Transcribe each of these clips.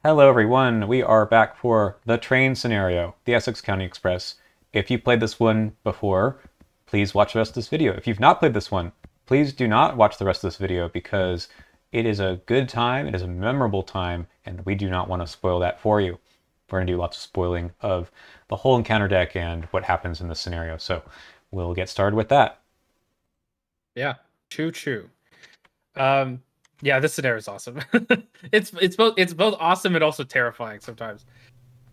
Hello everyone, we are back for the train scenario, the Essex County Express. If you played this one before, please watch the rest of this video. If you've not played this one, please do not watch the rest of this video because it is a good time, it is a memorable time, and we do not want to spoil that for you. We're going to do lots of spoiling of the whole encounter deck and what happens in this scenario, so we'll get started with that. Yeah, choo. Yeah, this scenario is awesome. it's both awesome and also terrifying sometimes.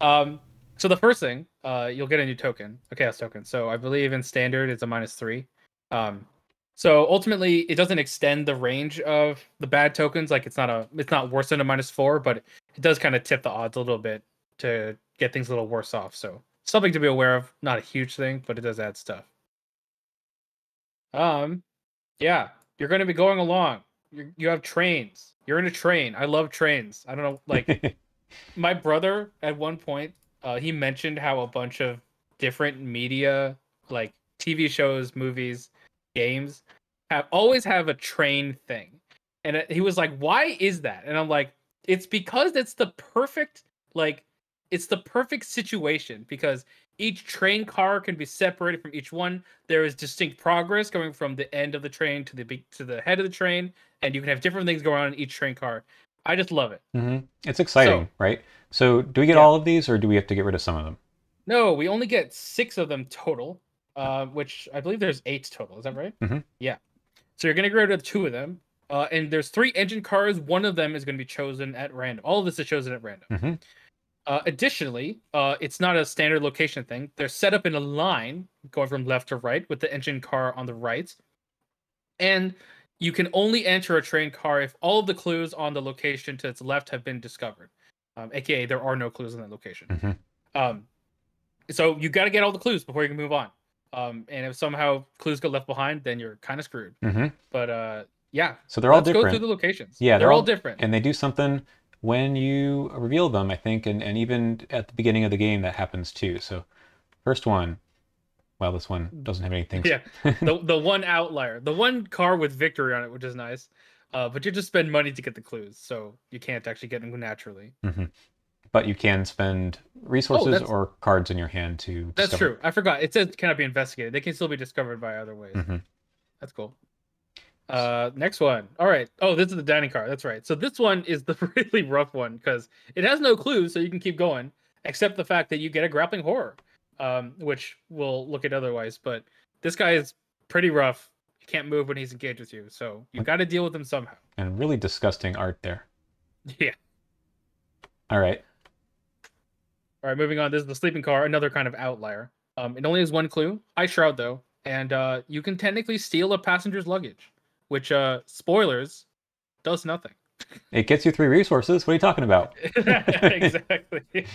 So the first thing, you'll get a new token, a chaos token. So I believe in standard it's a -3. So ultimately it doesn't extend the range of the bad tokens. Like it's not worse than a -4, but it does kind of tip the odds a little bit to get things a little worse off. So something to be aware of. Not a huge thing, but it does add stuff. Yeah, you're going to be going along. You have trains. You're in a train. I love trains. I don't know, like my brother at one point, he mentioned how a bunch of different media, like TV shows, movies, games, always have a train thing, and he was like, "Why is that?" And I'm like, "It's because it's the perfect situation because each train car can be separated from each one. There is distinct progress going from the end of the train to the head of the train, and you can have different things going on in each train car. I just love it. It's exciting, So, right? So do we get yeah. all of these or do we have to get rid of some of them? No, we only get 6 of them total, which I believe there's 8 total. Is that right? Mm-hmm. Yeah. So you're going to get rid of 2 of them. And there's 3 engine cars. One of them is going to be chosen at random. All of this is chosen at random. Mm-hmm. Additionally, it's not a standard location thing. They're set up in a line going from left to right with the engine car on the right. And you can only enter a train car if all of the clues on the location to its left have been discovered. AKA, there are no clues in that location. Mm-hmm. So you got to get all the clues before you can move on. And if somehow clues get left behind, then you're kind of screwed. Mm-hmm. But yeah, So they're all let's go different. through the locations. Yeah, They're all different. and they do something when you reveal them, I think, and even at the beginning of the game that happens too. So first one, well, this one doesn't have anything. Yeah, the one outlier, the one car with victory on it, which is nice. But you just spend money to get the clues, so you can't actually get them naturally. Mm-hmm. But you can spend resources or cards in your hand to That's discover. true. I forgot. It says cannot be investigated. They can still be discovered by other ways. Mm-hmm. That's cool. Next one. All right. Oh, this is the dining car. That's right. So this one is the really rough one because it has no clues, so you can keep going, except the fact that you get a grappling horror, which we'll look at otherwise. But this guy is pretty rough. He can't move when he's engaged with you, so you got to deal with him somehow. And really disgusting art there. Yeah. All right. All right. Moving on. This is the sleeping car, another kind of outlier. It only has one clue. High shroud though, and you can technically steal a passenger's luggage, which spoilers does nothing. It gets you 3 resources. What are you talking about? Exactly.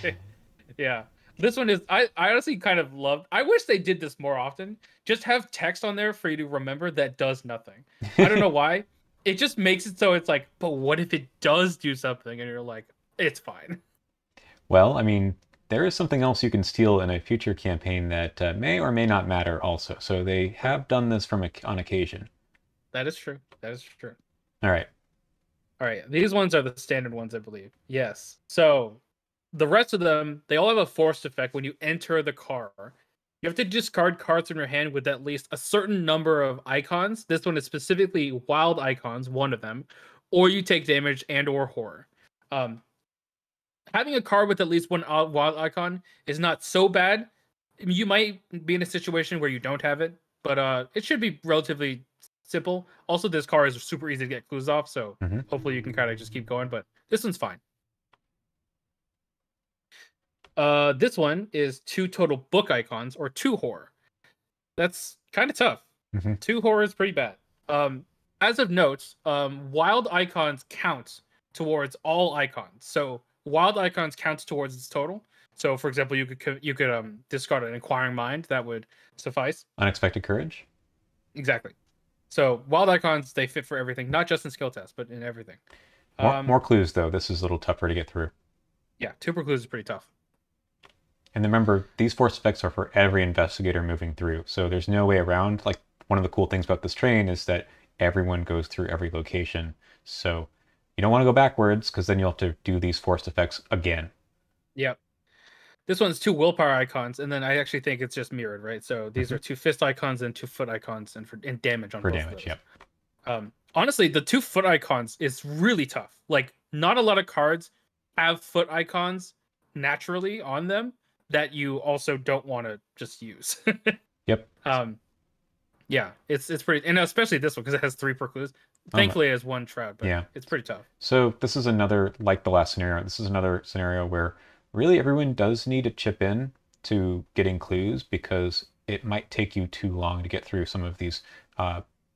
Yeah. This one is I honestly kind of love. I wish they did this more often. Just have text on there for you to remember that does nothing. I don't know why. It just makes it so it's like, but what if it does do something? And you're like, it's fine. Well, I mean, there is something else you can steal in a future campaign that may or may not matter also. So they have done this on occasion. That is true. That is true. All right. All right. These ones are the standard ones, I believe. Yes. So the rest of them, they all have a forced effect when you enter the car. You have to discard cards from your hand with at least a certain number of icons. This one is specifically wild icons, one of them, or you take damage and or horror. Um, Having a card with at least one wild icon is not so bad. You might be in a situation where you don't have it, but it should be relatively simple. Also, this card is super easy to get clues off, so hopefully you can kind of just keep going. But this one's fine. This one is 2 total book icons or 2 horror. That's kind of tough. 2 horror is pretty bad. As of note, wild icons count towards all icons. So wild icons counts towards its total. So, for example, you could discard an inquiring mind. That would suffice. Unexpected courage. Exactly. So wild icons, they fit for everything, not just in skill tests, but in everything. More clues though. This is a little tougher to get through. Yeah, 2 per clues is pretty tough. And remember, these force effects are for every investigator moving through. So there's no way around. Like, one of the cool things about this train is that everyone goes through every location. So, You don't want to go backwards because then you'll have to do these forced effects again. Yep. This one's 2 willpower icons, and then I actually think it's just mirrored, right? So these are 2 fist icons and 2 foot icons, and damage on For both damage, of those. yep. Honestly, the 2 foot icons is really tough. Like, not a lot of cards have foot icons naturally on them that you also don't want to just use. Yep. Yeah, it's pretty, and especially this one because it has 3 per clues. Thankfully, it has 1 shroud, but Yeah. it's pretty tough. So this is another, like the last scenario, this is another scenario where really everyone does need to chip in to getting clues because it might take you too long to get through some of these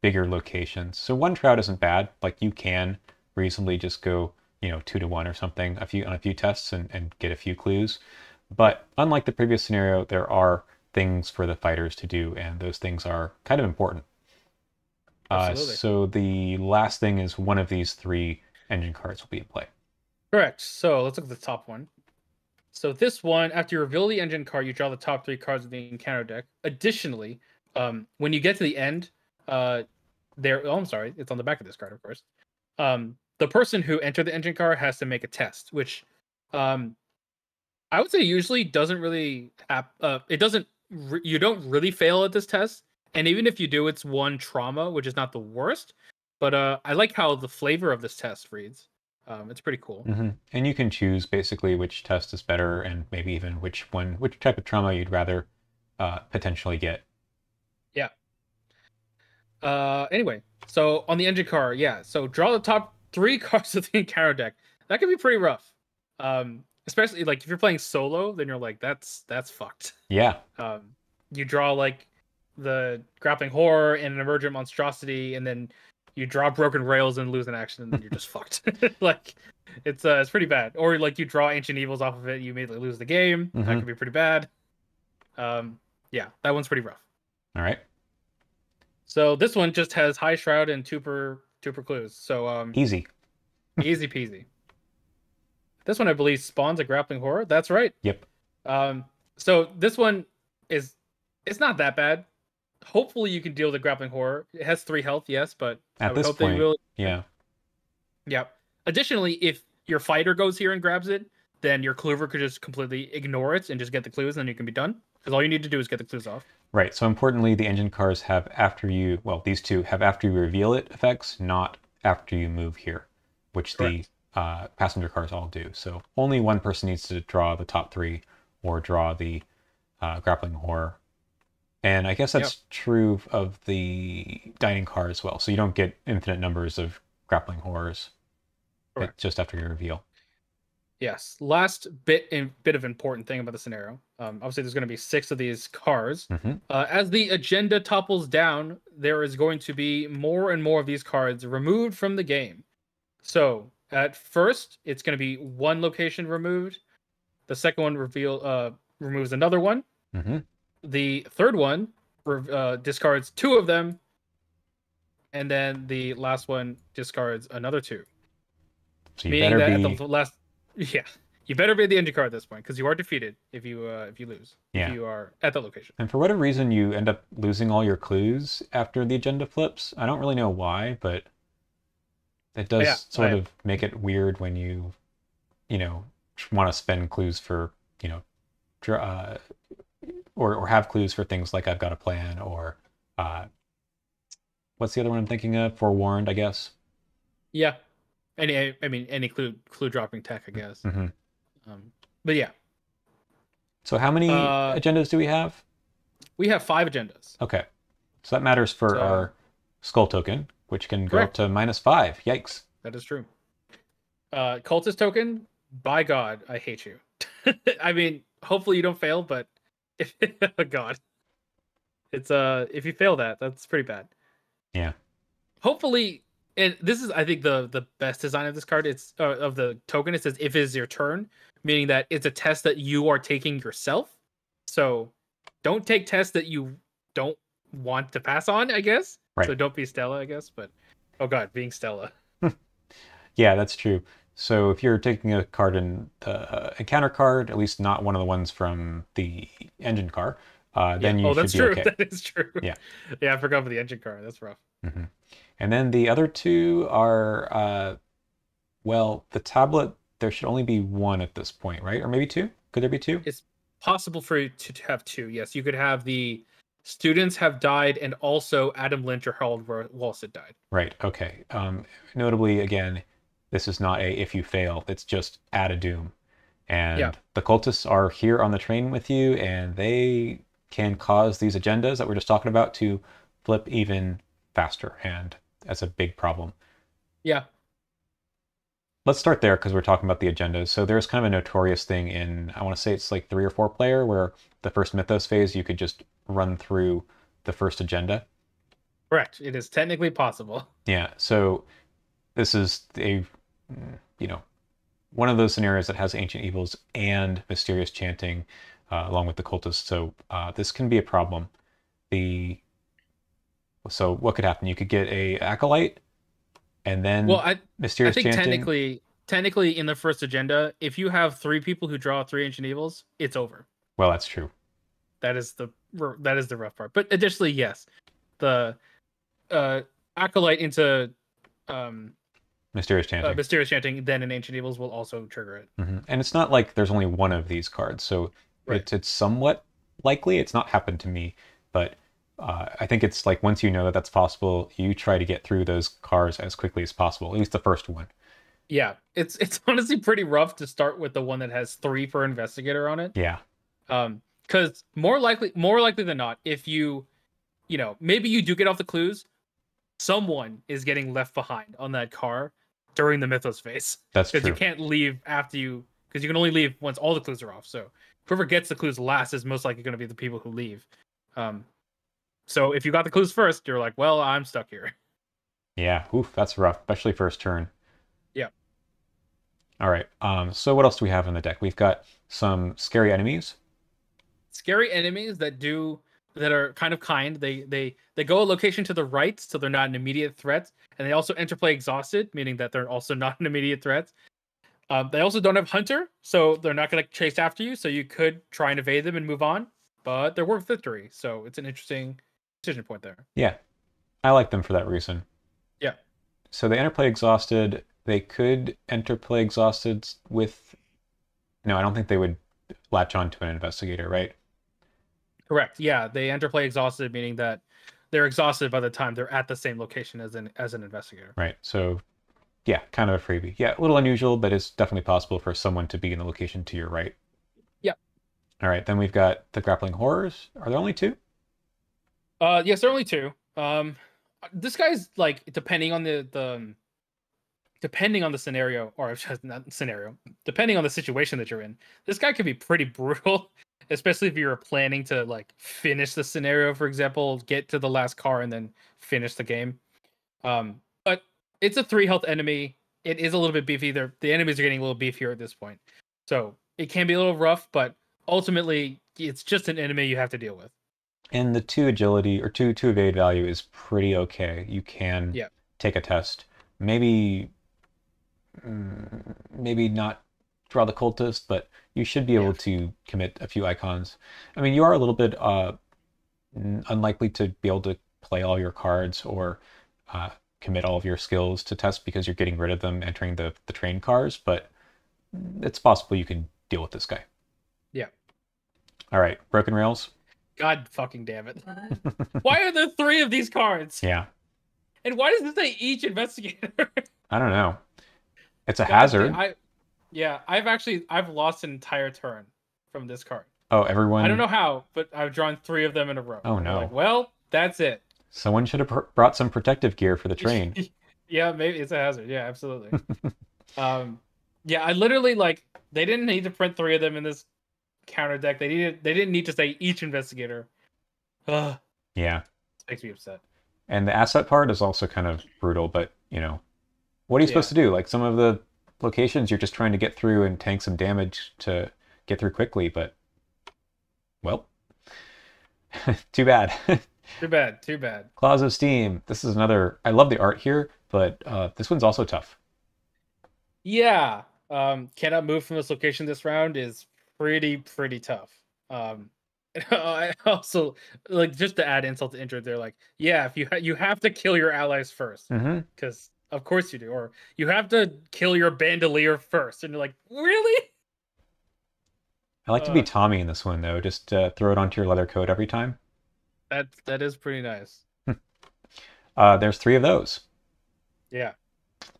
bigger locations. So 1 shroud isn't bad. Like you can reasonably just go, 2-to-1 or something on a few tests and get a few clues. But unlike the previous scenario, there are things for the fighters to do, and those things are kind of important. So the last thing is one of these 3 engine cards will be in play. Correct. So let's look at the top one. So this one, after you reveal the engine card, you draw the top 3 cards of the encounter deck. Additionally, when you get to the end, I'm sorry, it's on the back of this card, of course. The person who entered the engine card has to make a test, which I would say usually doesn't really you don't really fail at this test, and even if you do, it's 1 trauma, which is not the worst. But I like how the flavor of this test reads. It's pretty cool. And you can choose basically which test is better, and maybe even which type of trauma you'd rather potentially get. Yeah. Anyway, so on the engine card, yeah. So draw the top 3 cards of the encounter deck. That can be pretty rough. Especially like if you're playing solo, then you're like, that's fucked. Yeah. You draw like the grappling horror and an emergent monstrosity, and then you draw broken rails and lose an action, and then you're just fucked. Like it's pretty bad. Or like you draw ancient evils off of it, you immediately lose the game. That could be pretty bad. Yeah, that one's pretty rough. All right. So this one just has high shroud and 2 per clues. So easy. Easy peasy. This one, I believe, spawns a grappling horror. That's right. Yep. So this one it's not that bad. Hopefully you can deal with the grappling horror. It has 3 health, yes, but at this point, yeah. Yeah. Additionally, if your fighter goes here and grabs it, then your Kluver could just completely ignore it and just get the clues, and then you can be done. Because all you need to do is get the clues off. Right. So importantly, the engine cars have these 2 have after you reveal it effects, not after you move here, which Correct. The passenger cars all do. So only 1 person needs to draw the top 3 or draw the grappling horror. And I guess that's true of the dining car as well. So you don't get infinite numbers of grappling horrors just after your reveal. Yes. Last bit of important thing about the scenario. Obviously, there's going to be 6 of these cars. As the agenda topples down, there is going to be more and more of these cards removed from the game. So at first, it's going to be 1 location removed. The second one removes another one. The third one discards 2 of them, and then the last one discards another 2. So you better be... at the last, you better be the engine card at this point because you are defeated if you lose. Yeah. If you are at that location. And for whatever reason, you end up losing all your clues after the agenda flips. I don't really know why, but it does sort of make it weird when you want to spend clues for or have clues for things like I've got a plan, or what's the other one I'm thinking of? Forewarned, I guess. Yeah. Any clue dropping tech, I guess. But yeah. So how many agendas do we have? We have 5 agendas. Okay. So that matters for our skull token, which can go up to -5. Yikes. That is true. Cultist token, by God, I hate you. I mean, hopefully you don't fail, but God. It's if you fail that's pretty bad. Yeah. Hopefully, and this is I think the best design of this card. It's of the token. It says if it is your turn, meaning that it's a test that you are taking yourself. So don't take tests that you don't want to pass on, I guess. Right. So don't be Stella, I guess. But oh God, being Stella. Yeah, that's true. So if you're taking a card in the encounter card, at least not one of the ones from the engine car, then you should be okay. That is true. Yeah. Yeah, I forgot about the engine car. That's rough. And then the other 2 are Well, the tablet, there should only be one at this point, right? Or maybe two? Could there be two? It's possible for you to have two. Yes, you could have the students have died, and also Adam Lynch or Harold Walsett died. Right, okay. Notably, again, this is not a if you fail, it's just add a doom. Yeah. And the cultists are here on the train with you, and they can cause these agendas that we're just talking about to flip even faster. And that's a big problem. Yeah. Let's start there because we're talking about the agendas. So there's kind of a notorious thing in, I want to say it's like 3 or 4 player, where the first Mythos phase, you could just run through the first agenda. Correct. It is technically possible. Yeah, so this is one of those scenarios that has Ancient Evils and Mysterious Chanting along with the Cultists. So this can be a problem. So what could happen? You could get a Acolyte, and then I Mysterious think Chanting. technically in the first agenda, if you have 3 people who draw 3 Ancient Evils, it's over. Well, that's true. That is the rough part. But additionally, yes, the Acolyte into Mysterious Chanting. then an Ancient Evils will also trigger it. And it's not like there's only one of these cards, so Right. it's somewhat likely. It's not happened to me, but I think it's like once you know that that's possible, you try to get through those cards as quickly as possible, at least the first one. Yeah, it's honestly pretty rough to start with the one that has 3 per investigator on it. Yeah. Because more likely than not, if you maybe you do get off the clues, someone is getting left behind on that car during the Mythos phase. That's true. Because you can't leave after because you can only leave once all the clues are off. So whoever gets the clues last is most likely going to be the people who leave. So if you got the clues first, you're like, well, I'm stuck here. Yeah, oof, that's rough, especially first turn. Yeah. All right. So what else do we have in the deck? We've got some scary enemies. Scary enemies that are kind of kind. They go a location to the right, so they're not an immediate threat, and they also interplay exhausted, meaning that they're also not an immediate threat. They also don't have Hunter, so they're not going to chase after you. So you could try and evade them and move on, but they're worth victory. So it's an interesting decision point there. Yeah, I like them for that reason. Yeah. So they interplay exhausted. They could interplay exhausted with. No, I don't think they would latch on to an investigator, right? Correct. Yeah, they interplay exhausted, meaning that they're exhausted by the time they're at the same location as an investigator. Right. So, yeah, kind of a freebie. Yeah, a little unusual, but it's definitely possible for someone to be in the location to your right. Yeah. All right. Then we've got the grappling horrors. Are there only 2? Yes, there are only 2. This guy's like depending on the scenario, or not scenario, depending on the situation that you're in, this guy could be pretty brutal. Especially if you're planning to like finish the scenario, for example, get to the last car and then finish the game. But it's a 3 health enemy. It is a little bit beefy. The enemies are getting a little beefier at this point. So it can be a little rough, but ultimately it's just an enemy you have to deal with. And the 2 agility or 2 evade value is pretty okay. You can take a test. Maybe not draw the cultist, but you should be able to commit a few icons. I mean, you are a little bit unlikely to be able to play all your cards or commit all of your skills to test because you're getting rid of them entering the train cars, but it's possible you can deal with this guy. Yeah. All right, Broken Rails. God fucking damn it. Why are there 3 of these cards? Yeah. And why does it say each investigator? I don't know. It's a hazard. I've lost an entire turn from this card. Oh, everyone. I don't know how, but I've drawn 3 of them in a row. Oh no. Like, well, that's it. Someone should have brought some protective gear for the train. Yeah, maybe it's a hazard. Yeah, absolutely. Yeah, I literally they didn't need to print 3 of them in this counter deck. They didn't need to say each investigator. Ugh. Yeah. This makes me upset. And the asset part is also kind of brutal, but what are you supposed to do? Like some of the locations you're just trying to get through and tank some damage to get through quickly, but well, too bad. Too bad. Claws of Steam. This is another, I love the art here, but this one's also tough. Yeah. Cannot move from this location this round is pretty tough. I also just to add insult to injury, they're like, yeah, if you have to kill your allies first, because Of course you do. Or you have to kill your bandolier first, and you're like, really? I like to be Tommy in this one, though. Just throw it onto your leather coat every time. That is pretty nice. There's 3 of those. Yeah.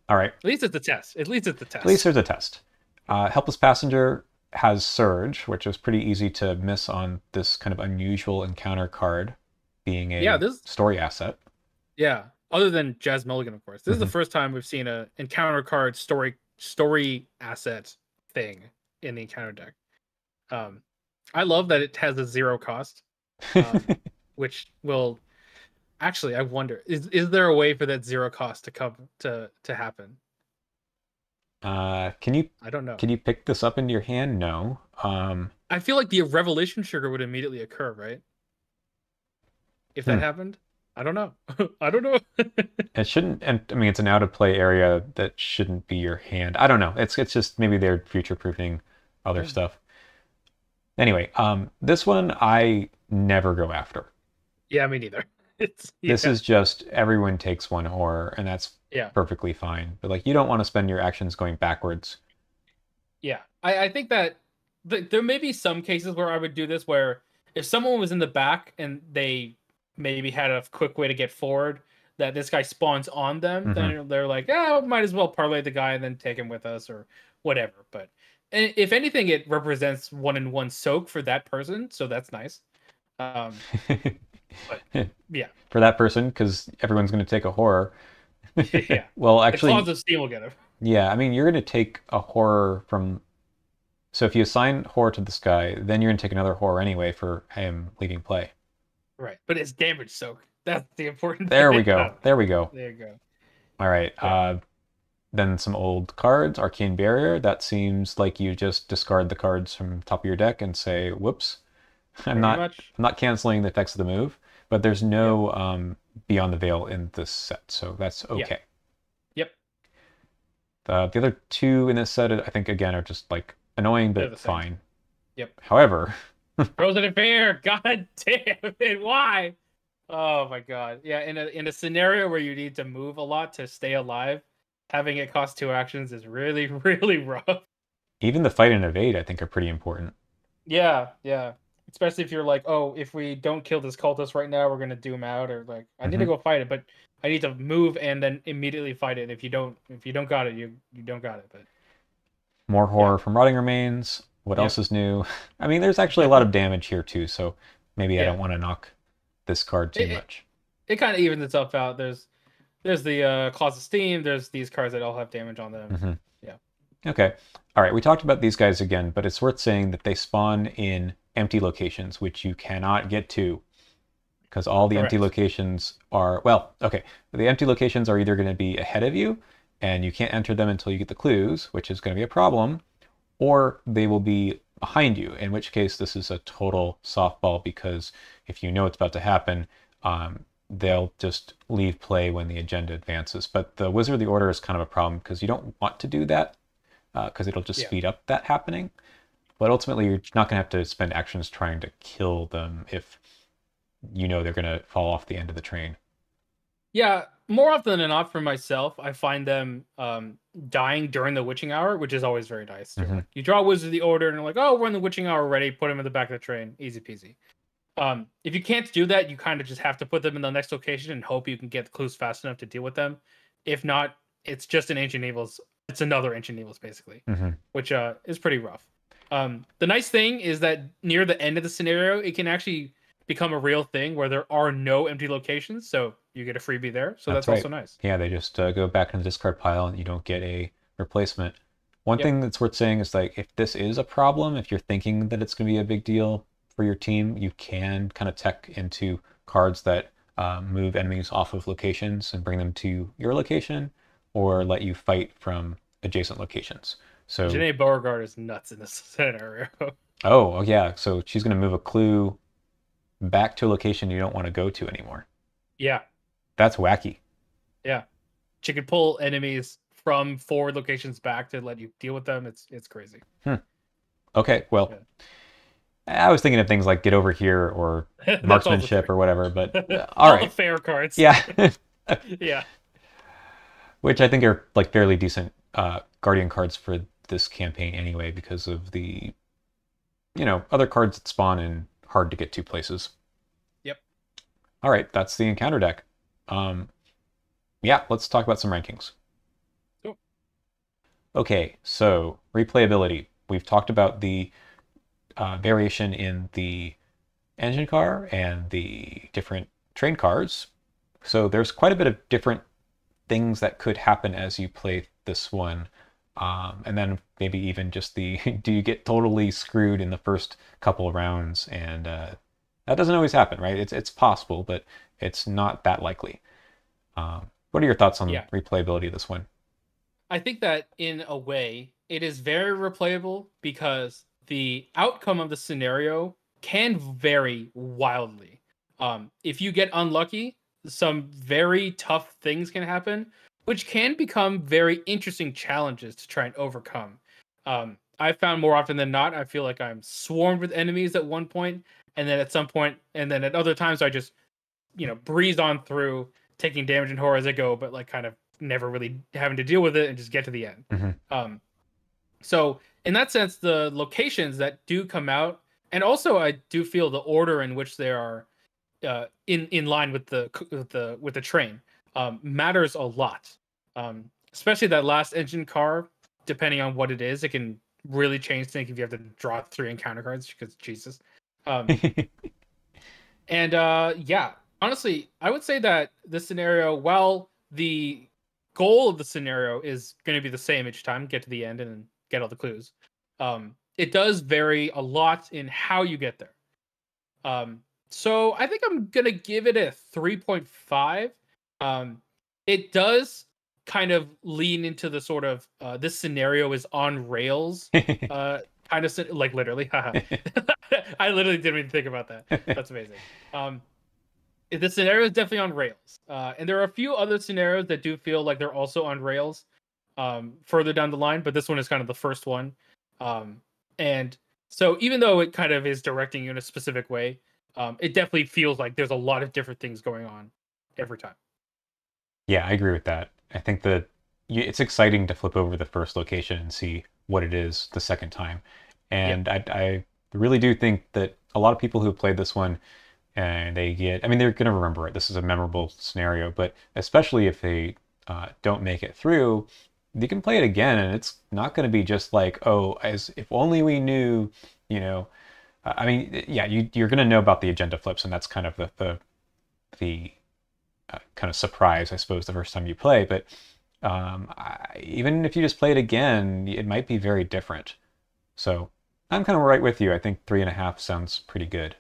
All right. At least it's a test. At least it's a test. At least there's a test. Helpless Passenger has Surge, which is pretty easy to miss on this kind of unusual encounter card, being a story asset. Yeah. Other than Jazz Mulligan, of course. This is the first time we've seen a encounter card story asset thing in the encounter deck. I love that it has a 0 cost, which will actually. I wonder is there a way for that 0 cost to come to happen? Can you? I don't know. Can you pick this up into your hand? No. I feel like the Revelation Sugar would immediately occur, right? If that happened, I don't know. I don't know. It shouldn't, and I mean it's an out of play area that shouldn't be your hand. I don't know. It's just maybe they're future proofing other stuff. Anyway, this one I never go after. Yeah, me neither. This is just everyone takes 1 horror, and that's perfectly fine. But like, you don't want to spend your actions going backwards. Yeah, I think that there may be some cases where I would do this, where if someone was in the back and they maybe had a quick way to get forward, that this guy spawns on them, then they're like, yeah, might as well parlay the guy and then take him with us or whatever. But if anything, it represents 1-in-1 soak for that person, so that's nice. But, yeah, for that person, because everyone's going to take a horror. Yeah. Well, actually, the Claws of Steam will get him. Yeah, I mean, you're going to take a horror from. So if you assign horror to this guy, then you're going to take another horror anyway for him leaving play. Right, but it's damage soak. That's the important thing. There we go. There we go. There you go. All right. Yeah. Then some old cards. Arcane Barrier. That seems like you just discard the cards from top of your deck and say, "Whoops, I'm not canceling the effects of the move." But there's no Beyond the Veil in this set, so that's okay. Yep. The other 2 in this set, I think, again, are just like annoying, but fine. Yep. However, Frozen Affair. God damn it! Why? Oh my god. Yeah. In a scenario where you need to move a lot to stay alive, having it cost 2 actions is really, really rough. Even the fight and evade, I think, are pretty important. Yeah. Yeah. Especially if you're like, oh, if we don't kill this cultist right now, we're gonna doom out, or like, I need to go fight it, but I need to move and then immediately fight it. If you don't got it, you don't got it. But more horror from Rotting Remains. What else is new? I mean, there's actually a lot of damage here too, so maybe I don't want to knock this card too much. It kind of evens itself out. There's the Claws of Steam. There's these cards that all have damage on them. Yeah. Okay. All right. We talked about these guys again, but it's worth saying that they spawn in empty locations, which you cannot get to, because all the empty locations are, the empty locations are either going to be ahead of you and you can't enter them until you get the clues, which is going to be a problem, or they will be behind you, in which case this is a total softball, because if you know it's about to happen, they'll just leave play when the agenda advances. But the Wizard of the Order is kind of a problem, because you don't want to do that, because it'll just speed up that happening. But ultimately, you're not going to have to spend actions trying to kill them if you know they're going to fall off the end of the train. Yeah, more often than not for myself, I find them dying during the witching hour, which is always very nice. You draw Wizard of the Order and you're like, oh, we're in the witching hour already, put them in the back of the train, easy peasy. If you can't do that, you kind of just have to put them in the next location and hope you can get the clues fast enough to deal with them. If not, it's just an Ancient Evils. It's another Ancient Evils, basically, which is pretty rough. The nice thing is that near the end of the scenario, it can actually become a real thing where there are no empty locations, so you get a freebie there. So that's also nice. Yeah, they just go back in the discard pile and you don't get a replacement. One thing that's worth saying is, like, if this is a problem, if you're thinking that it's going to be a big deal for your team, you can kind of tech into cards that move enemies off of locations and bring them to your location, or let you fight from adjacent locations. So Janae Beauregard is nuts in this scenario. Oh, yeah. So she's going to move a clue back to a location you don't want to go to anymore. Yeah. That's wacky. Yeah. She could pull enemies from forward locations back to let you deal with them. It's crazy. Okay, well, I was thinking of things like Get Over Here or Marksmanship or whatever, but all right. The fair cards. Yeah. Yeah. which I think are like fairly decent Guardian cards for this campaign anyway, because of the other cards that spawn in hard to get to places. Yep. All right, that's the encounter deck. Yeah, let's talk about some rankings. Cool. Okay, so replayability. We've talked about the variation in the engine car and the different train cars. So there's quite a bit of different things that could happen as you play this one. And then maybe even just the do you get totally screwed in the first couple of rounds? And that doesn't always happen, right? It's possible, but it's not that likely. What are your thoughts on the replayability of this one? I think that in a way, it is very replayable because the outcome of the scenario can vary wildly. If you get unlucky, some very tough things can happen, which can become very interesting challenges to try and overcome. I found more often than not, I feel like I'm swarmed with enemies at one point, and then at some point, and then at other times, I just, breeze on through, taking damage and horror as I go, but like kind of never really having to deal with it and just get to the end. Mm-hmm. So in that sense, the locations that do come out, and also I do feel the order in which they are in line with the train matters a lot. Especially that last engine car, depending on what it is, it can really change things if you have to draw 3 encounter cards because Jesus. And yeah, honestly, I would say that this scenario, while the goal of the scenario is going to be the same each time, get to the end and get all the clues, it does vary a lot in how you get there. So I think I'm going to give it a 3.5. It does kind of lean into the sort of this scenario is on rails kind of like literally. I literally didn't even think about that. That's amazing. The scenario is definitely on rails, and there are a few other scenarios that do feel like they're also on rails further down the line, but this one is kind of the first one. And so even though it kind of is directing you in a specific way, it definitely feels like there's a lot of different things going on every time. Yeah, I agree with that. I think that it's exciting to flip over the first location and see what it is the second time. And I really do think that a lot of people who have played this one and they're going to remember it. This is a memorable scenario, but especially if they don't make it through, you can play it again and it's not going to be just like, oh, as if only we knew, you're going to know about the agenda flips, and that's kind of the kind of surprise, I suppose, the first time you play. But even if you just play it again, it might be very different. So I'm kind of right with you. I think 3.5 sounds pretty good.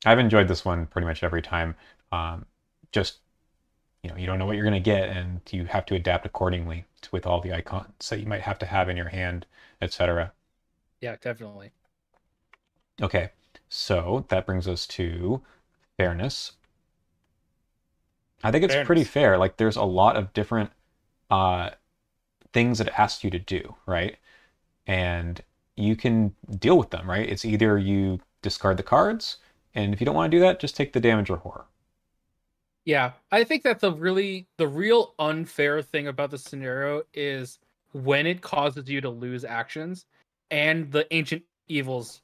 I've enjoyed this one pretty much every time. Just, you don't know what you're going to get, and you have to adapt accordingly with all the icons that you might have to have in your hand, etc. Yeah, definitely. Okay, so that brings us to fairness. I think it's pretty fair. Like, there's a lot of different things that it asks you to do, right? And you can deal with them, right? It's either you discard the cards, and if you don't want to do that, just take the damage or horror. Yeah, I think that the real unfair thing about the scenario is when it causes you to lose actions and the Ancient Evils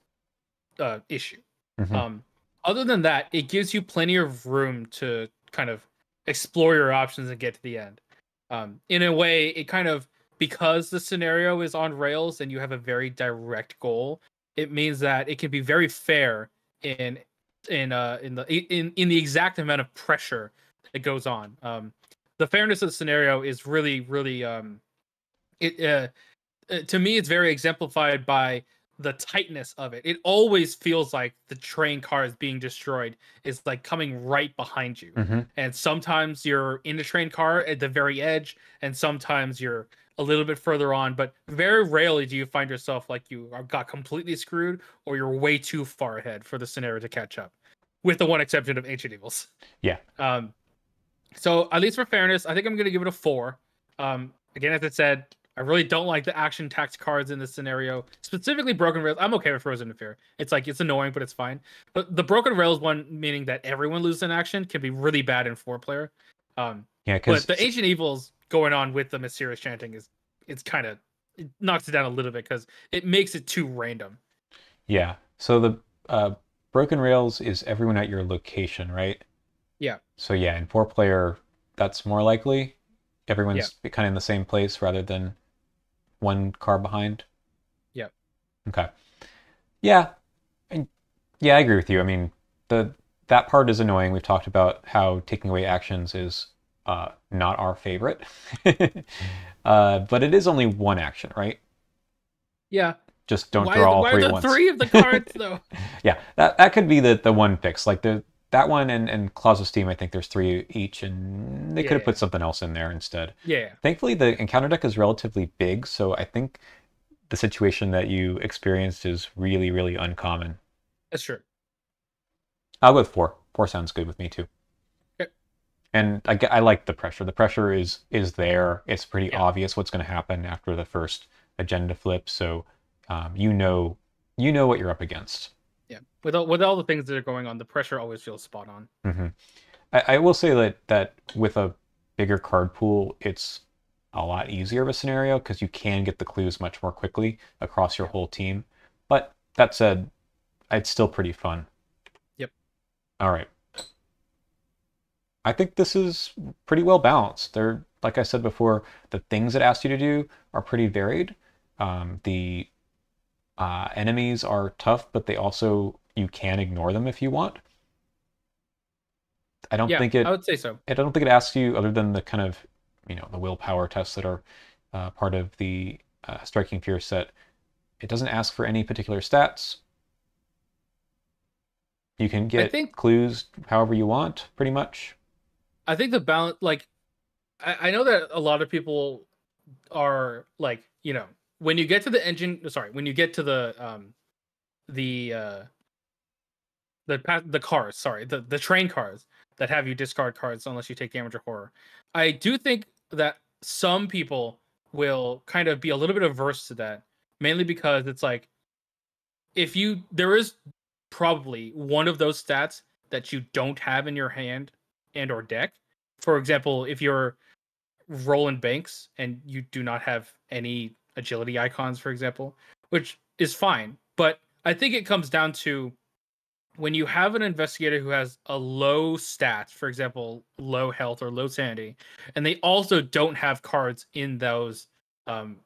issue. Mm-hmm. Other than that, it gives you plenty of room to kind of explore your options and get to the end. In a way, it kind of, because the scenario is on rails and you have a very direct goal, it means that it can be very fair in the exact amount of pressure that goes on. The fairness of the scenario is really, really to me, it's very exemplified by the tightness of it. It always feels like the train car is being destroyed is like coming right behind you. Mm-hmm. And sometimes you're in the train car at the very edge, and sometimes you're a little bit further on, but very rarely do you find yourself like you got completely screwed or you're way too far ahead for the scenario to catch up, with the one exception of Ancient Evils. Yeah. So at least for fairness, I think I'm going to give it a 4. Again, as I said, I really don't like the action tax cards in this scenario, specifically Broken Rails. I'm okay with Frozen in Fear. It's like, it's annoying, but it's fine. But the Broken Rails one, meaning that everyone loses an action, can be really bad in 4-player. Yeah, But because the ancient evils going on with the mysterious chanting is it's kind of it knocks it down a little bit because it makes it too random. yeah. So the broken rails is everyone at your location, right? Yeah, So yeah, in 4 player, that's more likely. yeah, Everyone's kind of in the same place rather than one car behind. yeah, Okay. Yeah, and yeah, I agree with you. I mean, the that part is annoying. We've talked about how taking away actions is not our favorite. But it is only one action, right? yeah. Just don't draw all Why are three at there once. three of the cards though? Yeah, that could be the one fix. Like that one and Claws of Steam, I think there's 3 each, and they could have Yeah, put something else in there instead. yeah, Thankfully, the encounter deck is relatively big, so I think the situation that you experienced is really, really uncommon. that's true. I'll go with 4. 4 sounds good with me too. Okay. And I like the pressure. The pressure is there. It's pretty Yeah, obvious what's going to happen after the first agenda flip, so you know what you're up against. yeah. With all the things that are going on, the pressure always feels spot on. Hmm. I will say that with a bigger card pool, it's a lot easier of a scenario because you can get the clues much more quickly across your Yeah. whole team. But that said, it's still pretty fun. Yep. All right. I think this is pretty well balanced. They're, like I said before, the things it asks you to do are pretty varied. The enemies are tough, but they also, you can ignore them if you want. I don't Yeah, think I it would say so. I don't think it asks you, other than the kind of, the willpower tests that are part of the Striking Fear set, it doesn't ask for any particular stats. You can I get think clues however you want, pretty much. I think the balance, like, I know that a lot of people are like, when you get to the engine, sorry, when you get to the the cars, sorry, the train cars that have you discard cards unless you take damage or horror. I do think that some people will kind of be a little bit averse to that, mainly because it's like if you there is probably one of those stats that you don't have in your hand and or deck. For example, if you're Roland Banks and you do not have any agility icons, for example, which is fine. But I think it comes down to when you have an investigator who has a low stat, for example, low health or low sanity, and they also don't have cards in those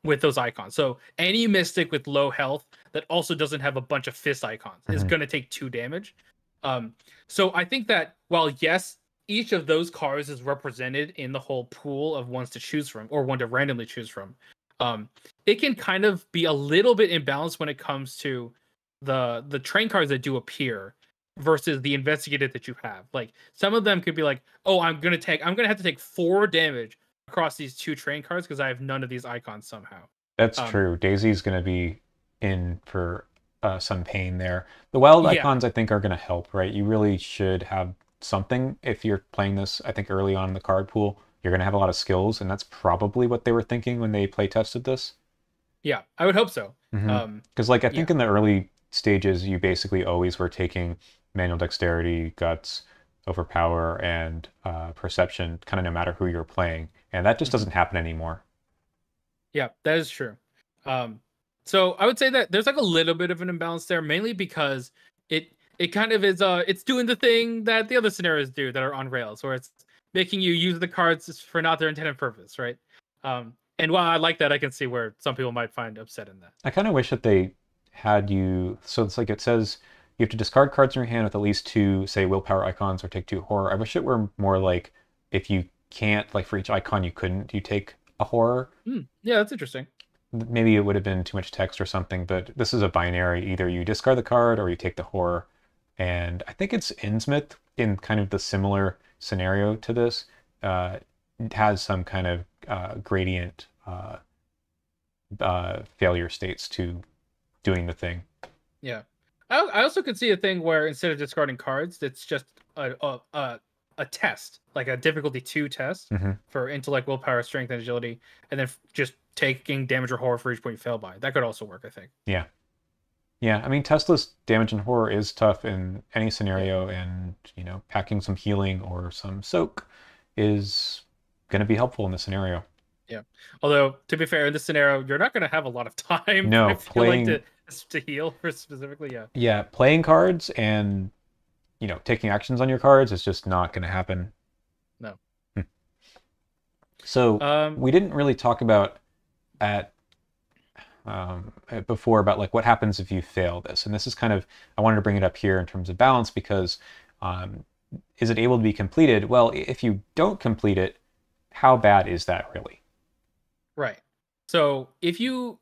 with those icons. So any mystic with low health that also doesn't have a bunch of fist icons is Hmm. going to take 2 damage. Um, so I think that while yes, each of those cards is represented in the whole pool of ones to choose from or one to randomly choose from, um, it can kind of be a little bit imbalanced when it comes to the train cards that do appear versus the investigator that you have. Like some of them could be like, oh, I'm gonna have to take 4 damage across these 2 train cards because I have none of these icons somehow. That's Um, true. Daisy's going to be in for some pain there. The wild yeah, icons, I think, are going to help, right? You really should have something if you're playing this, I think, early on in the card pool. You're going to have a lot of skills, and that's probably what they were thinking when they play tested this. yeah, I would hope so. Because, like, I think Yeah, in the early stages, you basically always were taking manual dexterity, guts, overpower, and perception, kind of no matter who you're playing. And that just mhm. doesn't happen anymore. Yeah, that is true. Um, so I would say that there's like a little bit of an imbalance there, mainly because it kind of is it's doing the thing that the other scenarios do that are on rails, where it's making you use the cards for not their intended purpose, right? And while I like that, I can see where some people might find upset in that. I kind of wish that they had you. So it's like it says you have to discard cards in your hand with at least 2, say, willpower icons or take 2 horror. I wish it were more like if you can't, like for each icon you couldn't, you take a horror. Yeah, that's interesting. Maybe it would have been too much text or something, but this is a binary. Either you discard the card or you take the horror. And I think it's Innsmouth in kind of the similar scenario to this. Has some kind of gradient failure states to doing the thing. Yeah, I also could see a thing where instead of discarding cards, it's just a test, like a difficulty 2 test Hmm. for intellect, willpower, strength, and agility, and then just taking damage or horror for each point you fail by. That could also work, I think. Yeah. Yeah. I mean, Tesla's damage and horror is tough in any Yeah, scenario, and, packing some healing or some soak is going to be helpful in this scenario. Yeah. Although, to be fair, in this scenario, you're not going to have a lot of time, I No, feel like, playing, to heal for specifically. Yeah. yeah, playing cards and, taking actions on your cards is just not going to happen. No. So Um, we didn't really talk about at before about like what happens if you fail this, and this is kind of, I wanted to bring it up here in terms of balance because um, is it able to be completed? Well, if you don't complete it, how bad is that really? right. So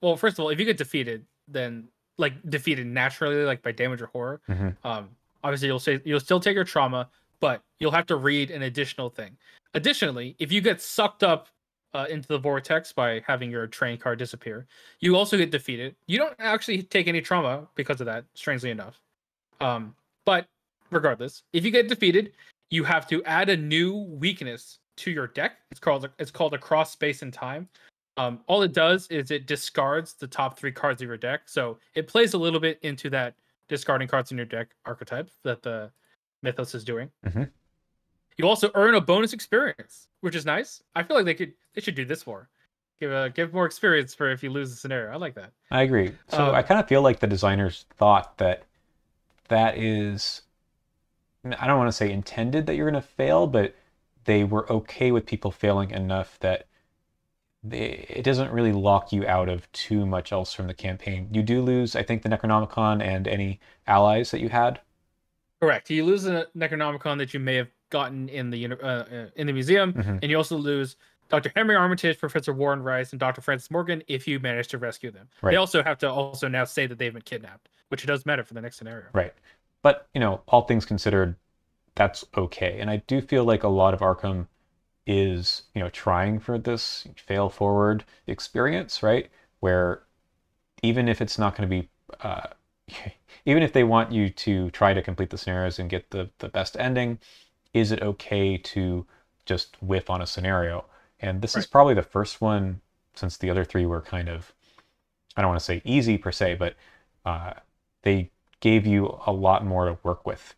well, first of all, if you get defeated, then like defeated naturally, like by damage or horror, Hmm. um, obviously you'll still take your trauma, but you'll have to read an additional thing. Additionally, if you get sucked up into the vortex by having your train card disappear, you also get defeated. You don't actually take any trauma because of that, strangely enough. But regardless, if you get defeated, you have to add a new weakness to your deck. It's called a cross space and time. All it does is it discards the top 3 cards of your deck. So it plays a little bit into that discarding cards in your deck archetype that the Mythos is doing. Hmm. You also earn a bonus experience, which is nice. I feel like they should do this more. Give more experience for if you lose the scenario. I like that. I agree. So I Um, kind of feel like the designers thought that that is, I don't want to say intended that you're going to fail, but they were okay with people failing enough that it doesn't really lock you out of too much else from the campaign. You do lose, I think, the Necronomicon and any allies that you had. Correct. You lose a Necronomicon that you may have gotten in the museum, Hmm. and you also lose Dr. Henry Armitage, Professor Warren Rice, and Dr. Francis Morgan if you manage to rescue them. They Right, also have to also now say that they've been kidnapped, which does matter for the next scenario. right. But, all things considered, that's okay. And I do feel like a lot of Arkham is, trying for this fail forward experience, right? Where even if it's not going to be, even if they want you to try to complete the scenarios and get the best ending, is it okay to just whiff on a scenario? And this is Right. probably the first one, since the other 3 were kind of, I don't want to say easy per se, but uh, they gave you a lot more to work with.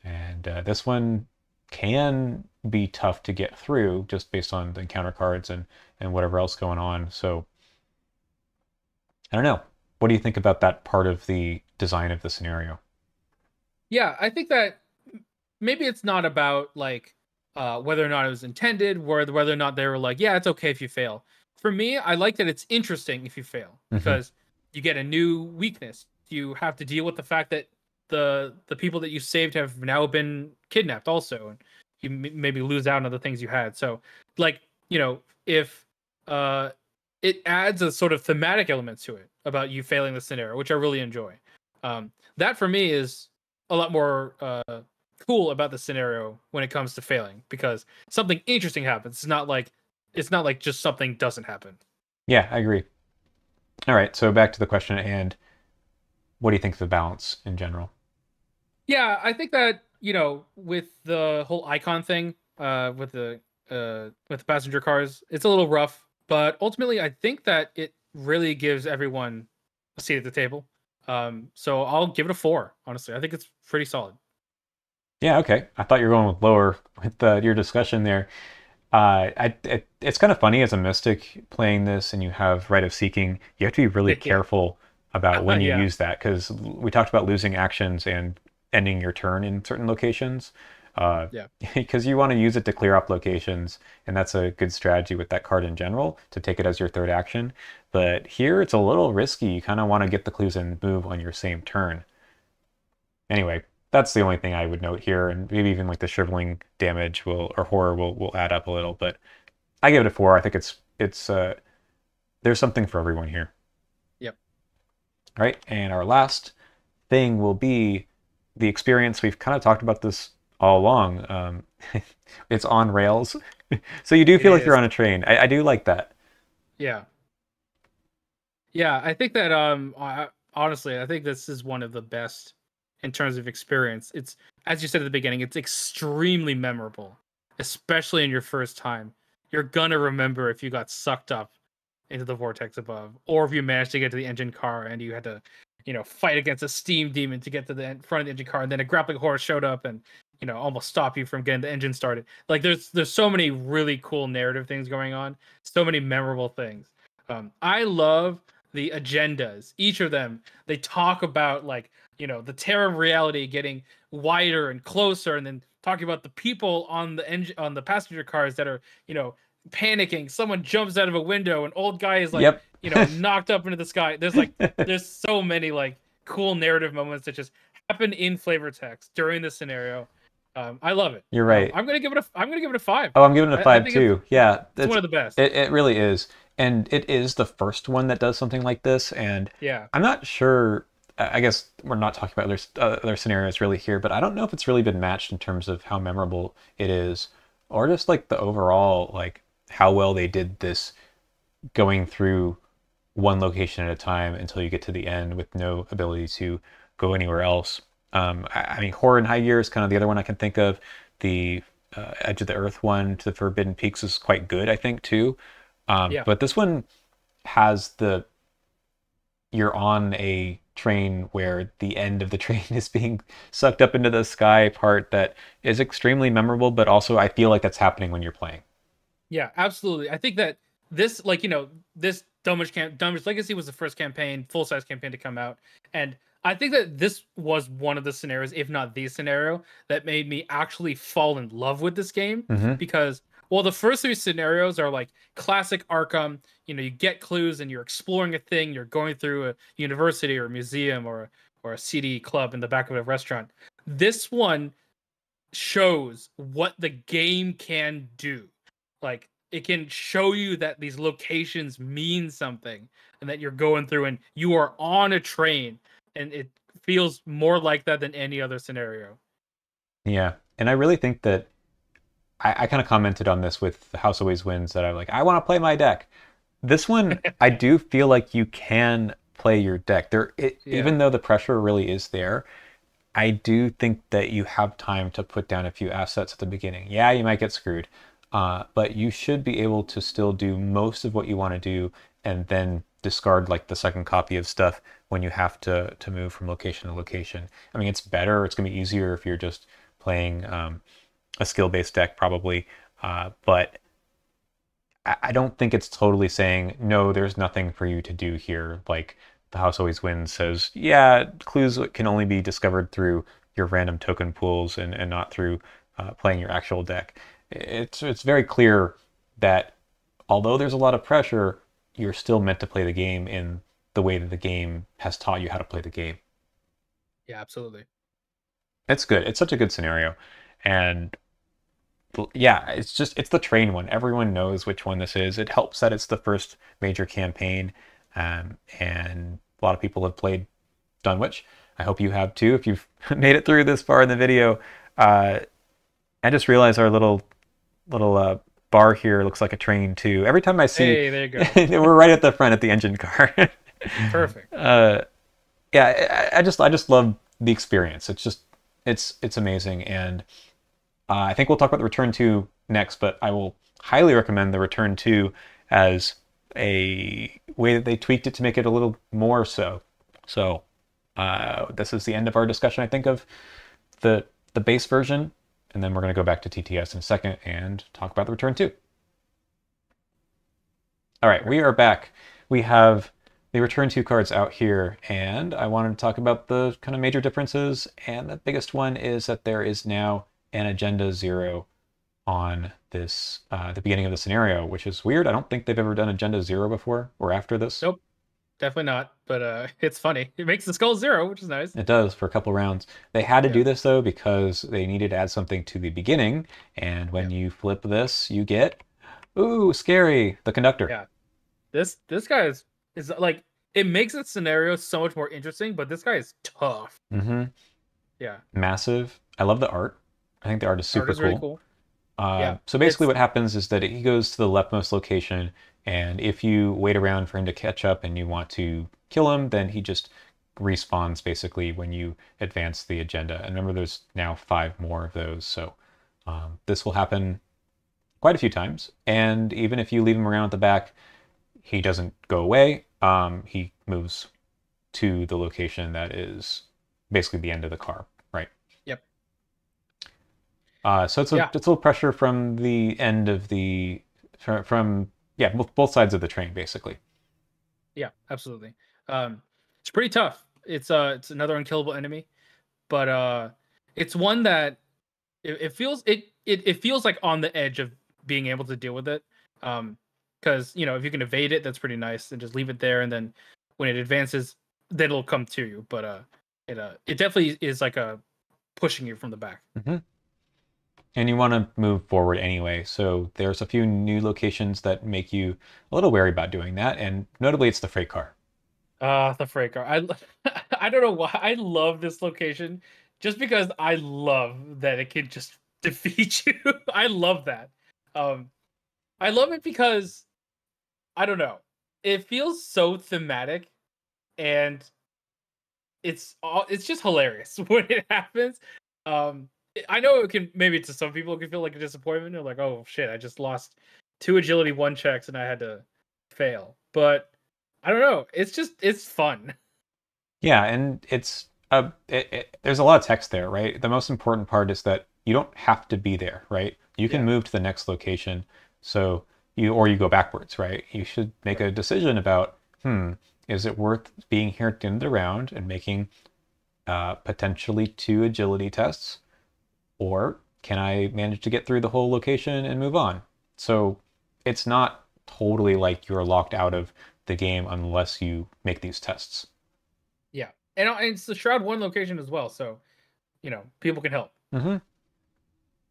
And this one can be tough to get through just based on the encounter cards and whatever else going on. So I don't know. What do you think about that part of the design of the scenario? Yeah, I think that maybe it's not about like whether or not it was intended, whether or not they were like, yeah, it's okay if you fail. For me, I like that it's interesting if you fail Hmm. because you get a new weakness. You have to deal with the fact that the people that you saved have now been kidnapped also, and you maybe lose out on the things you had. So, like, if uh, it adds a sort of thematic element to it about you failing the scenario, which I really enjoy. That for me is a lot more cool about the scenario when it comes to failing because something interesting happens. It's not like just something doesn't happen. Yeah, I agree. All right, so back to the question at hand. What do you think of the balance in general? Yeah, I think that with the whole icon thing, with the passenger cars, it's a little rough, but ultimately, I think that it really gives everyone a seat at the table. So I'll give it a 4. Honestly, I think it's pretty solid. Yeah, okay. I thought you were going with lower with your discussion there. It's kind of funny as a mystic playing this and you have Rite of Seeking. You have to be really Yeah, careful about when you yeah, use that because we talked about losing actions and ending your turn in certain locations. Uh, yeah. because you want to use it to clear up locations, and that's a good strategy with that card in general to take it as your third action. But here it's a little risky. You kind of want to get the clues and move on your same turn. Anyway, that's the only thing I would note here, and maybe even like the shriveling damage will or horror will add up a little. But I give it a 4. I think it's there's something for everyone here. Yep. All right, and our last thing will be the experience. We've kind of talked about this all along. It's on rails, so you do It feel like you're is. on a train. I do like that. Yeah. Yeah, I think that honestly, I think this is one of the best in terms of experience. It's, as you said at the beginning, it's extremely memorable, especially in your first time. You're gonna remember if you got sucked up into the vortex above, or if you managed to get to the engine car and you had to, fight against a steam demon to get to the front of the engine car, and then a grappling horse showed up and almost stop you from getting the engine started. Like there's so many really cool narrative things going on, so many memorable things. I love the agendas. Each of them, they talk about like, the terror of reality getting wider and closer, and then talking about the people on the engine on the passenger cars that are, panicking. Someone jumps out of a window, an old guy is like, Yep. knocked up into the sky. There's so many like cool narrative moments that just happen in flavor text during the scenario. I love it. You're right. I'm gonna give it a 5. Oh, I'm giving it a I 5 think too. Yeah, it's one of the best. it really is, and it is the first one that does something like this. And Yeah. I'm not sure. I guess we're not talking about other scenarios really here, but I don't know if it's really been matched in terms of how memorable it is, or just like the overall like how well they did this, going through one location at a time until you get to the end with no ability to go anywhere else. I mean, Horror in High Gear is kind of the other one I can think of. The Edge of the Earth one to the Forbidden Peaks is quite good, I think, too. Yeah. But this one has you're on a train where the end of the train is being sucked up into the sky part that is extremely memorable, but also I feel like that's happening when you're playing. Yeah, absolutely. I think that this, like, this Dumbridge Legacy was the first campaign, full-size campaign to come out. And I think that this was one of the scenarios, if not the scenario, that made me actually fall in love with this game. Mm-hmm. Because, well, the first 3 scenarios are like classic Arkham. You get clues and you're exploring a thing, you're going through a university or a museum or a CD club in the back of a restaurant. This one shows what the game can do. Like, it can show you that these locations mean something and that you're going through and you are on a train, and it feels more like that than any other scenario. Yeah, and I really think that I kind of commented on this with The House Always Wins, that I want to play my deck. This one, I do feel like you can play your deck. Even though the pressure really is there, I do think that you have time to put down a few assets at the beginning. Yeah, you might get screwed, but you should be able to still do most of what you want to do, and then discard like the second copy of stuff when you have to move from location to location. I mean, it's better. It's going to be easier if you're just playing a skill-based deck, probably, but I don't think it's totally saying, no, there's nothing for you to do here. Like The House Always Wins says, yeah, clues can only be discovered through your random token pools and not through playing your actual deck. It's very clear that although there's a lot of pressure, you're still meant to play the game in the way that the game has taught you how to play the game. Yeah, absolutely. It's good. It's such a good scenario. And yeah, it's the train one. Everyone knows which one this is. It helps that it's the first major campaign, and a lot of people have played Dunwich. I hope you have too, if you've made it through this far in the video. I just realized our little bar here looks like a train too. Every time I see, hey, there you go. we're right at the front at the engine car. Perfect. Yeah, I just love the experience. It's amazing, and I think we'll talk about the Return 2 next, but I will highly recommend the Return 2 as a way that they tweaked it to make it a little more so. So this is the end of our discussion, I think, of the base version, and then we're going to go back to TTS in a second and talk about the Return 2. All right, we are back. We have the Return 2 cards out here, and I wanted to talk about the kind of major differences, and the biggest one is that there is now an Agenda 0 on this, the beginning of the scenario, which is weird. I don't think they've ever done Agenda 0 before or after this. Nope, definitely not. But it's funny. It makes the skull 0, which is nice. It does for a couple rounds. They had to do this though because they needed to add something to the beginning, and when you flip this, you get, ooh, scary, the Conductor. Yeah, this guy is like, it makes the scenario so much more interesting. But this guy is tough. Mm-hmm. Yeah, massive. I love the art. I think the art is super cool. Really cool. So basically what happens is that he goes to the leftmost location, and if you wait around for him to catch up and you want to kill him, then he just respawns basically when you advance the agenda. And remember, there's now 5 more of those, so this will happen quite a few times. And even if you leave him around at the back, he doesn't go away. He moves to the location that is basically the end of the car, right? Yep. So Yeah, it's a little pressure from the end of the from yeah both sides of the train basically. yeah, absolutely. It's pretty tough. It's another unkillable enemy, but it's one that it feels it feels like on the edge of being able to deal with it. Because if you can evade it, that's pretty nice, and just leave it there, and then when it advances, then it'll come to you. But it definitely is like a pushing you from the back. Hmm. And you want to move forward anyway. So there's a few new locations that make you a little wary about doing that, and notably it's the freight car. The freight car. I don't know why I love this location, just because I love that it can just defeat you. I love that. Um, I love it because I don't know. It feels so thematic, and it's just hilarious when it happens. I know it can, maybe to some people it can feel like a disappointment. They're like, "Oh shit, I just lost 2 agility 1 checks and I had to fail." But I don't know. It's fun. Yeah, and there's a lot of text there, right? The most important part is that you don't have to be there, right? You can Yeah. move to the next location, so you go backwards, right? You should make Right. a decision about, is it worth being here at the end of the round and making potentially 2 agility tests, or can I manage to get through the whole location and move on? So it's not totally like you're locked out of the game unless you make these tests. Yeah. And it's the Shroud 1 location as well, so people can help. Hmm.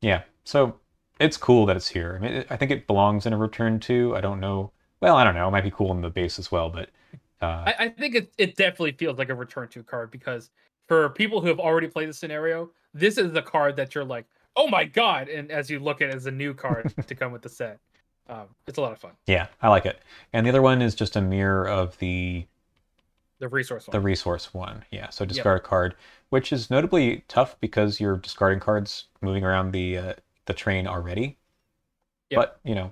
Yeah, so it's cool that it's here. I mean, I think it belongs in a return to. I don't know. Well, I don't know. It might be cool in the base as well, but I think it definitely feels like a return to card, because for people who have already played the scenario, this is the card that you're like, oh my god, and as you look at it as a new card to come with the set. It's a lot of fun. yeah, I like it. And the other one is just a mirror of The resource the one. resource one. Yeah, so Yep. discard a card, which is notably tough because you're discarding cards moving around the train already. Yep. But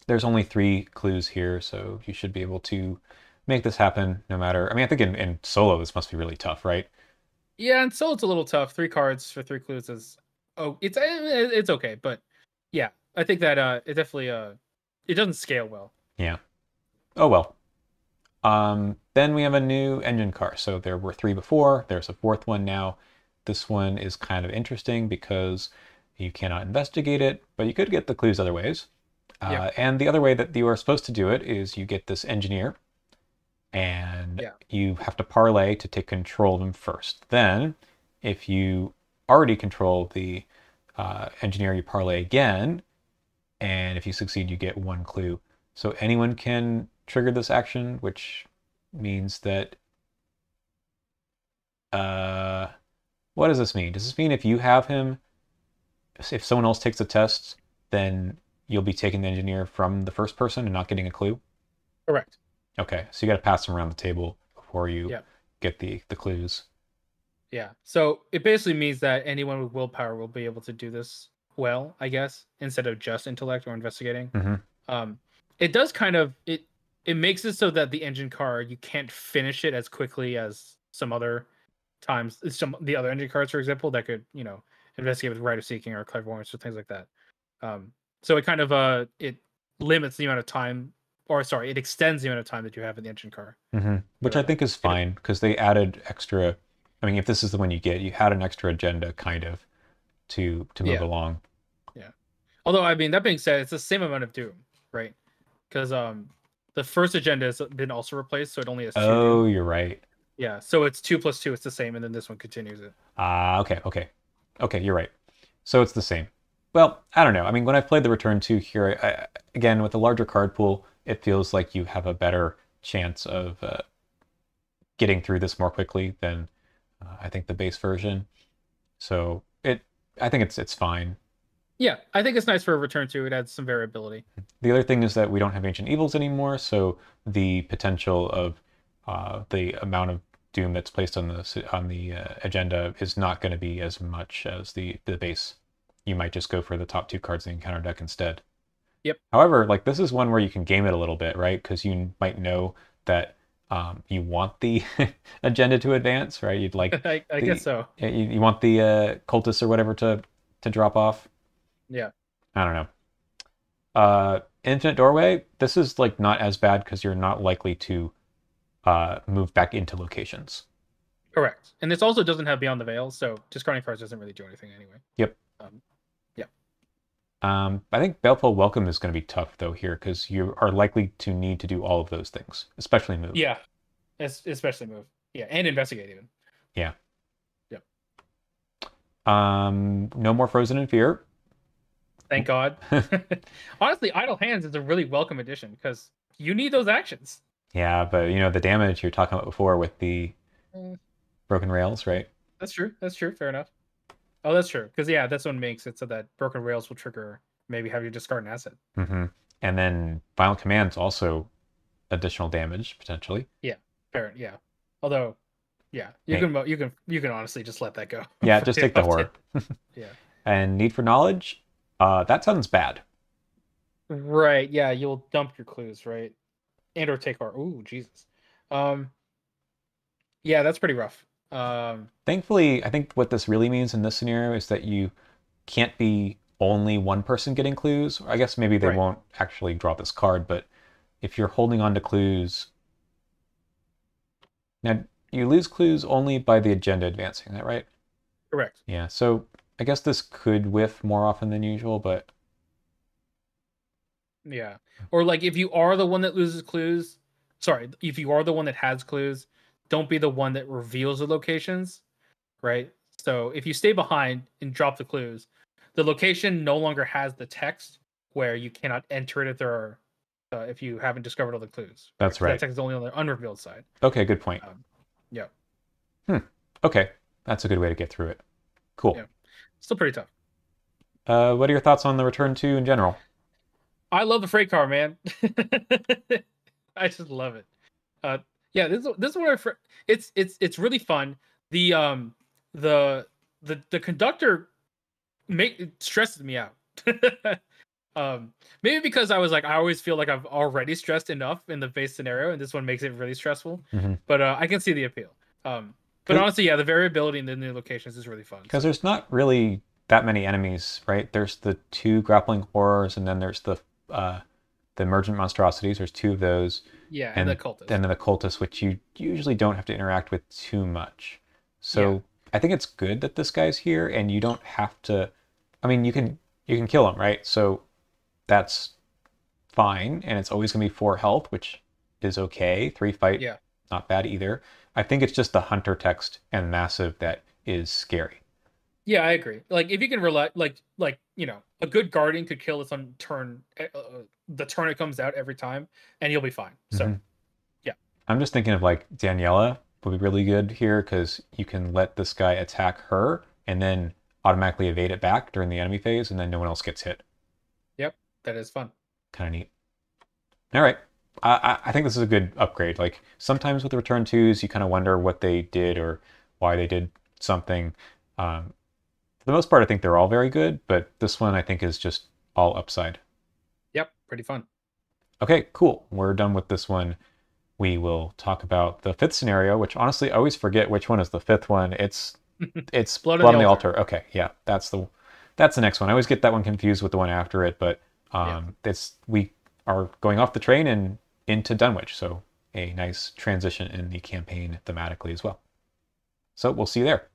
there's only 3 clues here, so you should be able to make this happen no matter. I mean, I think in solo this must be really tough, right? Yeah, and so it's a little tough. 3 cards for 3 clues is, oh, it's okay, but yeah, I think that it definitely it doesn't scale well. Yeah. Oh well. Then we have a new engine car. So there were 3 before. There's a 4th one now. This one is kind of interesting because you cannot investigate it, but you could get the clues other ways. Yeah. And the other way that you are supposed to do it is you get this engineer, and Yeah. you have to parlay to take control of him first. Then, if you already control the engineer, you parlay again, and if you succeed, you get 1 clue. So anyone can trigger this action, which means that uh, what does this mean? Does this mean if you have him, if someone else takes the test, then you'll be taking the engineer from the first person and not getting a clue? Correct. Okay, so you got to pass them around the table before you Yeah. get the clues. Yeah. So it basically means that anyone with willpower will be able to do this well, I guess, instead of just intellect or investigating. Hmm. Um, it does kind of it makes it so that the engine card, you can't finish it as quickly as some other times. Some the other engine cards, for example, that could investigate with right of seeking or clairvoyance or things like that. Um, so it kind of it limits the amount of time, or sorry, it extends the amount of time that you have in the engine car. Which But I think is it, fine because they added extra. I mean, if this is the one you get, you had an extra agenda kind of to move yeah, along. yeah. Although, I mean, that being said, it's the same amount of doom, right? Because the first agenda has been also replaced, so it only has 2 doom. Oh, you're right. Yeah, so it's 2 + 2. It's the same, and then this one continues it. Ah, okay, you're right. So it's the same. Well, I don't know. I mean, when I've played the Return 2 here, again, with a larger card pool, it feels like you have a better chance of getting through this more quickly than I think the base version. So I think it's fine. Yeah, I think it's nice for a return to. It adds some variability. The other thing is that we don't have Ancient Evils anymore, so the potential of the amount of doom that's placed on the agenda is not going to be as much as the base. You might just go for the top 2 cards in the encounter deck instead. Yep. However, like this is one where you can game it a little bit, right? Because you might know that you want the agenda to advance, right? You'd like I guess the so. you want the cultists or whatever to to drop off. Yeah. I don't know. Infinite Doorway, this is like not as bad because you're not likely to move back into locations. Correct. And this also doesn't have Beyond the Veil, so discarding cards doesn't really do anything anyway. Yep. Yeah. I think Baleful Welcome is going to be tough though here because you are likely to need to do all of those things, especially move. Yeah. Especially move. Yeah, and investigate even. Yeah. Yep. No more Frozen in Fear. Thank God. Honestly, Idle Hands is a really welcome addition because you need those actions. Yeah, but you know the damage you're talking about before with the Broken Rails, right? That's true. That's true. Fair enough. Oh, that's true. Because yeah, that's what makes it so that Broken Rails will trigger maybe have you discard an asset. Mm-hmm. And then Violent Command's also additional damage potentially. Yeah. Fair. Yeah. Although, yeah, you can honestly just let that go. Yeah, just take the horror. Yeah. And Need for Knowledge, that sounds bad. Right. Yeah, you'll dump your clues, right? And or take our. Ooh, Jesus. Yeah, that's pretty rough. Thankfully, I think what this really means in this scenario is that you can't be only one person getting clues. I guess maybe they won't actually draw this card, but if you're holding on to clues, now you lose clues only by the agenda advancing. Is that right? Correct. Yeah. So I guess this could whiff more often than usual, but yeah. Or like if you are the one that loses clues, sorry, if you are the one that has clues, don't be the one that reveals the locations, right? So if you stay behind and drop the clues, the location no longer has the text where you cannot enter it if there are if you haven't discovered all the clues. That's right. That text is only on the unrevealed side. Okay, good point. Yeah. Okay, that's a good way to get through it. Cool. Yeah. Still pretty tough. What are your thoughts on the Return to in general? I love the freight car, man. I just love it. Yeah, this is what it's really fun. The conductor stresses me out. Maybe because I was like, I always feel like I've already stressed enough in the base scenario, and this one makes it really stressful. Mm-hmm. But I can see the appeal. But honestly, yeah, the variability in the new locations is really fun. Because there's not really that many enemies, right? There's the 2 grappling horrors, and then there's the emergent monstrosities. There's 2 of those. Yeah, and the cultists. And then the cultists, which you usually don't have to interact with too much. So I think it's good that this guy's here, and you don't have to. I mean, you can kill him, right? So that's fine, and it's always going to be 4 health, which is okay. 3 fight, not bad either. I think it's just the hunter text and massive that is scary. Yeah, I agree. Like if you can rely, like you know, a good guardian could kill this on turn, the turn it comes out every time, and you'll be fine. So, yeah. I'm just thinking of like Daniela would be really good here because you can let this guy attack her and then automatically evade it back during the enemy phase, and then no one else gets hit. Yep, that is fun. Kind of neat. All right. I think this is a good upgrade. Like sometimes with the Return 2s, you kind of wonder what they did or why they did something. For the most part, I think they're all very good, but this one I think is just all upside. Yep, pretty fun. Okay, cool. We're done with this one. We will talk about the 5th scenario, which honestly I always forget which one is the 5th one. It's Blood on the Altar. Okay, yeah, that's the next one. I always get that one confused with the one after it, but we are going off the train and into Dunwich, so a nice transition in the campaign thematically as well. So we'll see you there.